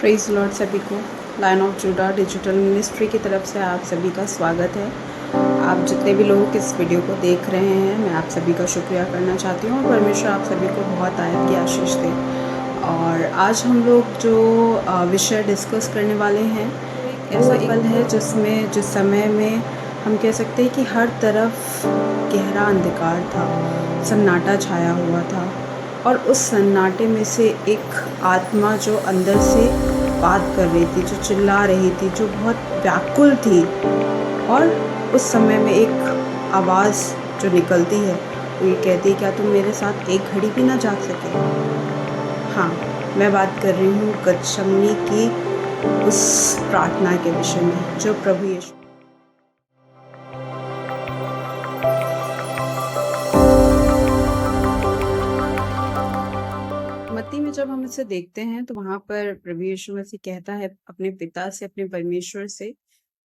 Praise Lord सभी को line of JUDA digital ministry की तरफ से आप सभी का स्वागत है। आप जितने भी लोग इस वीडियो को देख रहे हैं, मैं आप सभी का शुक्रिया करना चाहती हूँ। परमेश्वर आप सभी को बहुत आयत की आशीष दे। और आज हम लोग जो विषय डिस्कस करने वाले हैं, ऐसा पल है जिस समय में हम कह सकते हैं कि हर तरफ गहरा अंधकार था, सन्नाटा छाया हुआ था। और उस सन्नाटे में से एक आत्मा जो अंदर से बात कर रही थी, जो चिल्ला रही थी, जो बहुत व्याकुल थी। और उस समय में एक आवाज़ जो निकलती है वो ये कहती है, क्या तुम मेरे साथ एक घड़ी भी ना जाग सके। हाँ, मैं बात कर रही हूँ गतशमनी की उस प्रार्थना के विषय में जो प्रभु यीशु मत्ती में जब हम इसे देखते हैं तो वहां पर प्रभु यीशु मसीह कहता है अपने पिता से, अपने परमेश्वर से,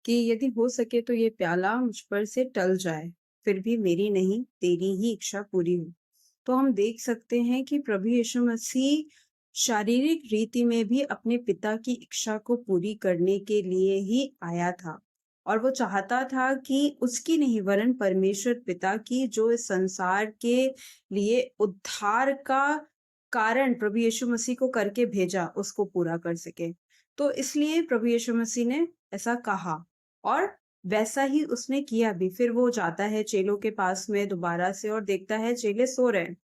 कि यदि हो सके तो ये प्याला मुझ पर से टल जाए, फिर भी मेरी नहीं तेरी ही इच्छा पूरी हो। तो हम देख सकते हैं कि प्रभु यीशु मसीह शारीरिक रीति में भी अपने पिता की इच्छा को पूरी करने के लिए ही आया था। और वो चाहता था कि उसकी नहीं वरन परमेश्वर पिता की, जो इस संसार के लिए उद्धार का कारण प्रभु यीशु मसीह को करके भेजा, उसको पूरा कर सके। तो इसलिए प्रभु यीशु मसीह ने ऐसा कहा और वैसा ही उसने किया भी। फिर वो जाता है चेलों के पास में दोबारा से और देखता है चेले सो रहे हैं।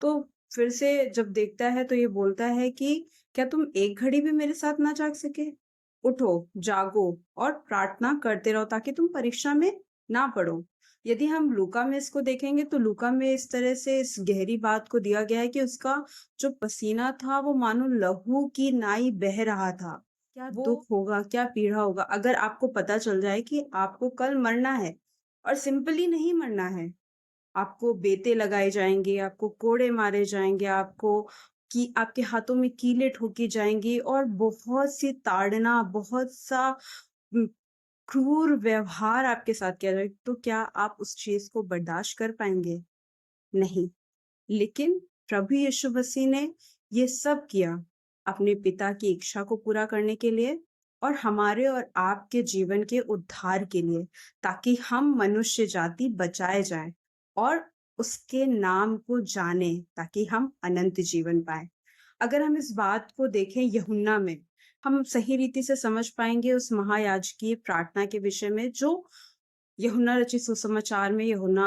तो फिर से जब देखता है तो ये बोलता है कि क्या तुम एक घड़ी भी मेरे साथ ना जाग सके। उठो, जागो और प्रार्थना करते रहो ताकि तुम परीक्षा में ना पड़ो। यदि हम लूका में इसको देखेंगे तो लूका में इस तरह से इस गहरी बात को दिया गया है कि उसका जो पसीना था वो मानो लहू की नाई बह रहा था। क्या दुख होगा, क्या पीड़ा होगा अगर आपको पता चल जाए कि आपको कल मरना है। और सिंपली नहीं मरना है, आपको बेते लगाए जाएंगे, आपको कोड़े मारे जाएंगे, आपको कि आपके हाथों में कीलें ठोकी जाएंगी और बहुत सी ताड़ना, बहुत सा उम, क्रूर व्यवहार आपके साथ किया जाए। तो क्या आप उस चीज को बर्दाश्त कर पाएंगे? नहीं। लेकिन प्रभु यीशु मसीह ने ये सब किया अपने पिता की इच्छा को पूरा करने के लिए और हमारे और आपके जीवन के उद्धार के लिए, ताकि हम मनुष्य जाति बचाए जाएं और उसके नाम को जाने, ताकि हम अनंत जीवन पाए। अगर हम इस बात को देखें यूहन्ना में, हम सही रीति से समझ पाएंगे उस महायाजकीय प्रार्थना के विषय में जो यूहन्ना रचित सुसमाचार में यूहन्ना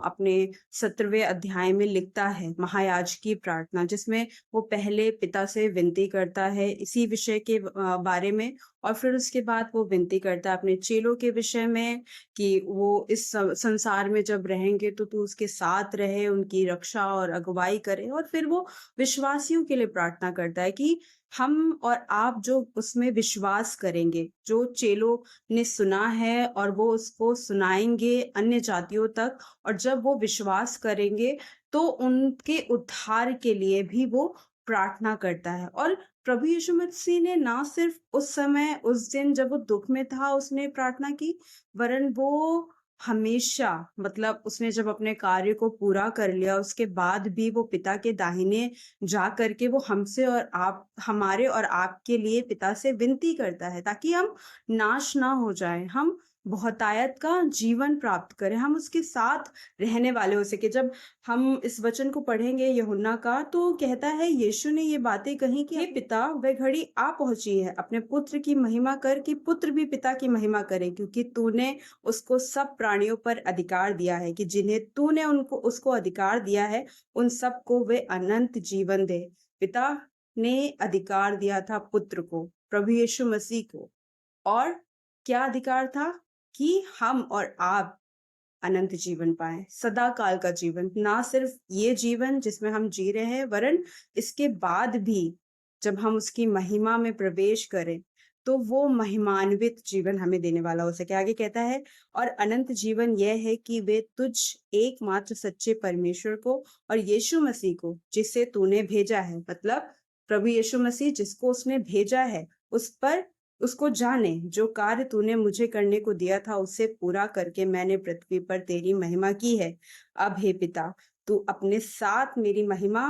अपने 17वें अध्याय में लिखता है, महायाजकीय प्रार्थना, जिसमें वो पहले पिता से विनती करता है इसी विषय के बारे में। और फिर उसके बाद वो विनती करता है अपने चेलों के विषय में कि वो इस संसार में जब रहेंगे तो तू उसके साथ रहे, उनकी रक्षा और अगुवाई करे। और फिर वो विश्वासियों के लिए प्रार्थना करता है कि हम और आप जो उसमें विश्वास करेंगे, जो चेलों ने सुना है और वो उसको सुनाएंगे अन्य जातियों तक, और जब वो विश्वास करेंगे तो उनके उद्धार के लिए भी वो प्रार्थना करता है। और प्रभु यीशु मसीह ने ना सिर्फ उस समय, उस दिन जब वो दुख में था उसने प्रार्थना की, वरन वो हमेशा, मतलब उसने जब अपने कार्य को पूरा कर लिया उसके बाद भी वो पिता के दाहिने जा करके वो हमसे और आप, हमारे और आपके लिए पिता से विनती करता है ताकि हम नाश ना हो जाए, हम बहुतायत का जीवन प्राप्त करें, हम उसके साथ रहने वाले हो सके। जब हम इस वचन को पढ़ेंगे यूहन्ना का, तो कहता है यीशु ने ये बातें कही कि हे पिता, वह घड़ी आ पहुंची है, अपने पुत्र की महिमा कर कि पुत्र भी पिता की महिमा करे, क्योंकि तूने उसको सब प्राणियों पर अधिकार दिया है कि जिन्हें तूने उनको उसको अधिकार दिया है उन सबको वे अनंत जीवन दे। पिता ने अधिकार दिया था पुत्र को, प्रभु यीशु मसीह को। और क्या अधिकार था? कि हम और आप अनंत जीवन पाए, सदा काल का जीवन। ना सिर्फ ये जीवन जिसमें हम जी रहे हैं, वरन इसके बाद भी जब हम उसकी महिमा में प्रवेश करें तो वो महिमान्वित जीवन हमें देने वाला हो सके। आगे कहता है, और अनंत जीवन यह है कि वे तुझ एकमात्र सच्चे परमेश्वर को और यीशु मसीह को जिसे तूने भेजा है, मतलब प्रभु यीशु मसीह जिसको उसने भेजा है, उस पर उसको जाने। जो कार्य तूने मुझे करने को दिया था उसे पूरा करके मैंने पृथ्वी पर तेरी महिमा की है। अब हे पिता, तू अपने साथ मेरी महिमा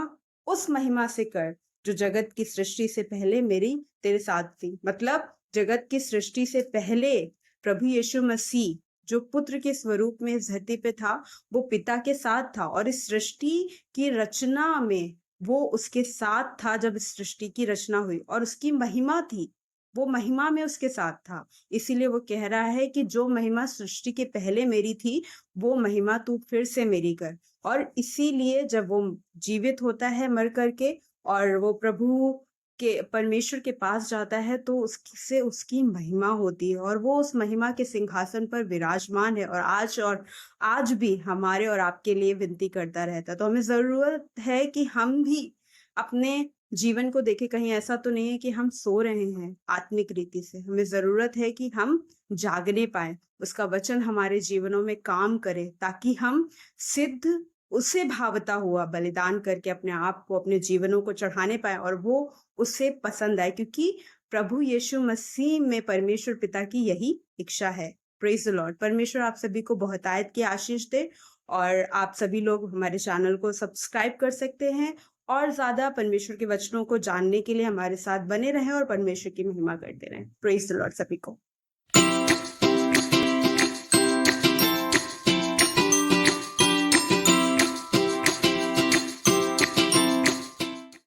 उस महिमा से कर जो जगत की सृष्टि से पहले मेरी तेरे साथ थी। मतलब जगत की सृष्टि से पहले प्रभु यीशु मसीह जो पुत्र के स्वरूप में इस धरती पे था, वो पिता के साथ था और इस सृष्टि की रचना में वो उसके साथ था जब इस सृष्टि की रचना हुई और उसकी महिमा थी, वो महिमा में उसके साथ था। इसीलिए वो कह रहा है कि जो महिमा सृष्टि के पहले मेरी थी, वो महिमा तू फिर से मेरी कर। और इसीलिए जब वो जीवित होता है मर करके और वो प्रभु के परमेश्वर के पास जाता है, तो उससे उसकी महिमा होती है और वो उस महिमा के सिंहासन पर विराजमान है और आज भी हमारे और आपके लिए विनती करता रहता है। तो हमें ज़रूरत है कि हम भी अपने जीवन को देखें, कहीं ऐसा तो नहीं है कि हम सो रहे हैं आत्मिक रीति से। हमें ज़रूरत है कि हम जागने पाएँ, उसका वचन हमारे जीवनों में काम करे ताकि हम सिद्ध उसे भावता हुआ बलिदान करके अपने आप को, अपने जीवनों को चढ़ाने पाएँ और वो उसे पसंद आए, क्योंकि प्रभु यीशु मसीह में परमेश्वर पिता की यही इच्छा है। Praise the Lord. परमेश्वर आप सभी को बहुतायत की आशीष दे और आप सभी लोग हमारे चैनल को सब्सक्राइब कर सकते हैं और ज़्यादा परमेश्वर के वचनों को जानने के लिए हमारे साथ बने रहें और परमेश्वर की महिमा करते रहें। प्रेज़ द लॉर्ड सभी को।